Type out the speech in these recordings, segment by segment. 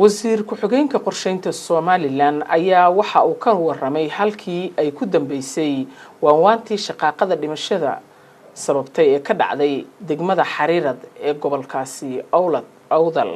wasiir ku-xigeenka qorsheynta Somaliland ayaa waxa uu ka waramay halkii ay ku dambeysay waanwaantii shaqaaqada dhimashada sababtay ee ka dhacday degmada Xariirad ee gobolkaasi Awdal.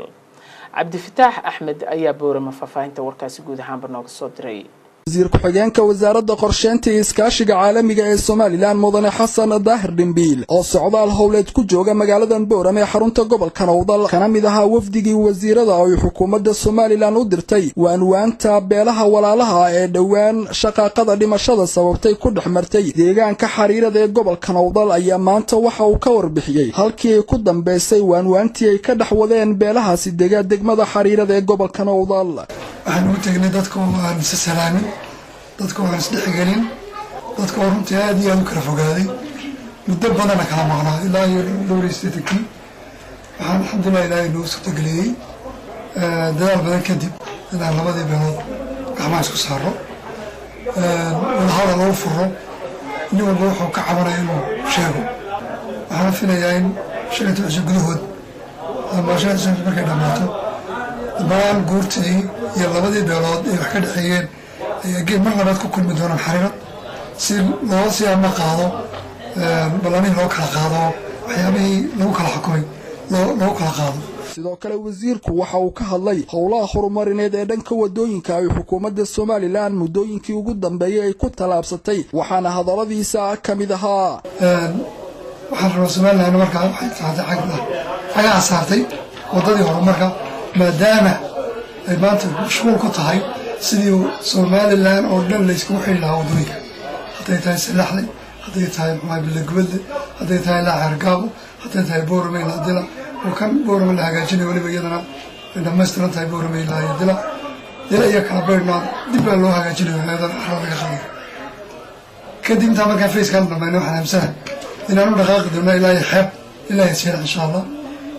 Cabdifataax Axmed ayaa boorama faafahinta warkaasi guud ahaan nooga soo diray. wasiir ku-xigeenka wasaaradda qorsheynta iyo iskaashiga caalamiga ee Somaliland mudane Xasan Daahir Dhimbiil oo socdaal howleed ku jooga magaalada Boorama ee xarunta gobolka Awdal kana mid ahaa wafdigii wasiirada oo xukuumadda Somaliland u dirtay waanwaanta beelaha walaalaha ee dhawaan shaqaaqada dhimashada sababtay ku dhaxmartay deegaanka Xariirad ee gobolka Awdal ayaa maanta waxa uu ka warbixiyay halkii ay ku dambeysay waanwaantii ay ka dhaxwadeen beelahaasi degmada Xariirad ee gobolka Awdal. waxaan u tagnay dadka oo aan salaamin dadka oo aan isdhexgelin dadka oo runtii aad iyo aad u kala fogaaday muddo badan kala maqnaa ilaa iyo dhowraystaykii waxaan alxamdulillah ilaahay noo suurtageliyey dadaal badan kadib inaan labadii beelood gacmaha isku saaro wadahadal loo furo nin walba wuxuu ka cabanaya inuu sheego waxaan filayaa in shaqada cusub gudahood ama shaqada markay dhammaato dhammaan guurtidii iyo labadii beelood ee wax ka dhexeeyeen ayaa geed mar labaad ku kulmi doonaan Xariirad si loo sii ama qaado balaanin loo kala qaado waxyaabihii lagu kala xukumay loo kala qaado. sidoo kale wasiirku waxa uu ka hadlay howlaha horumarineed ee dhanka wadooyinka ay xukuumadda Somaliland muddooyinkii ugu dambeeyay ay ku talaabsatay waxaana hadaladiisa ka mid ahaa waxaan rabaa Somaliland markaa waxay xagaa saartay wadadii horumarka maadaama ay maanta mashquul ku tahay sidii Somaliland oo dhan la isku xiri lahaa wadooyinka hadday tahay Salaxley hadday tahay Bilagubadle hadday tahay Lacargaabo hadday tahay Boorama ilaa Dila oo kan Boorama la hagaajinayo waliba iyadana dhammaystiran tahay Boorama ilaa Dila iyo kala beernaa dib baa loo hagaajinayo hay'adaha xarunta shaqada kadib inta markaa facekan dhamayno waxaan hamsanahay inaanu dhaqaaqi doono ilaa xeeb ilaa sir insha Allah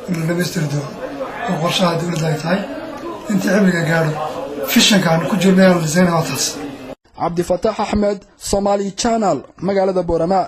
inuu dhammaystir doono qorshaha dawladda ay tahay inta cimriga gaaro fishankan ku jirnaa lisana watas. Cabdifataax Axmed, Somali Channel, magaalada Boorama.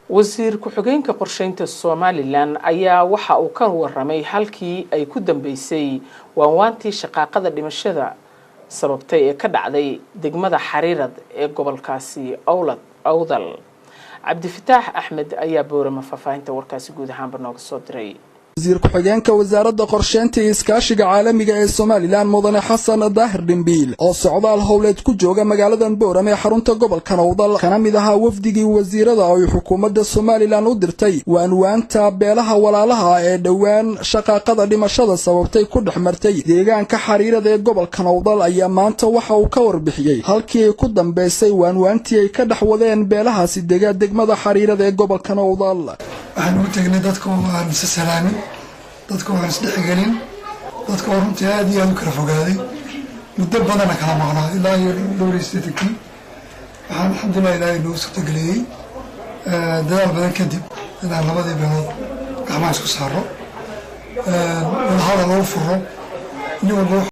wasiir ku-xigeenka qorsheynta Somaliland ayaa waxa uu ka waramay halkii ay ku dambeysay waanwaantii shaqaaqada dhimashada sababtay ee ka dhacday degmada Xariirad ee gobolkaasi Awdal. Cabdifataax Axmed ayaa boorama faafahinta warkaasi guud ahaan nooga soo diray. wasiir ku-xigeenka wasaaradda qorsheynta iyo iskaashiga caalamiga ee Somaliland mudane Xasan Daahir Dhimbiil oo socdaal howleed ku jooga magaalada Boorama ee xarunta gobolka Awdal kana mid ahaa wafdigii wasiirada oo xukuumadda Somaliland u dirtay waanwaanta beelaha walaalaha ee dhawaan shaqaaqada dhimashada sababtay ku dhaxmartay deegaanka Xariirad ee gobolka Awdal ayaa maanta waxa uu ka warbixiyay halkii ay ku dambeysay waanwaantii ay ka dhaxwadeen beelahaasi degmada Xariirad ee gobolka Awdal. waxaan u tagnay dadka oo aan salaamin dadka oo aan isdhexgelin dadka oo runtii aad iyo aad u kala fogaaday muddo badan kala maqnaa ilaa iyo dhowraystaykii waxaan alxamdulillah ilaahay noo suurtageliyey dadaal badan kadib inaan labadii beelood gacmaha isku saaro wadahadal loo furo nin walba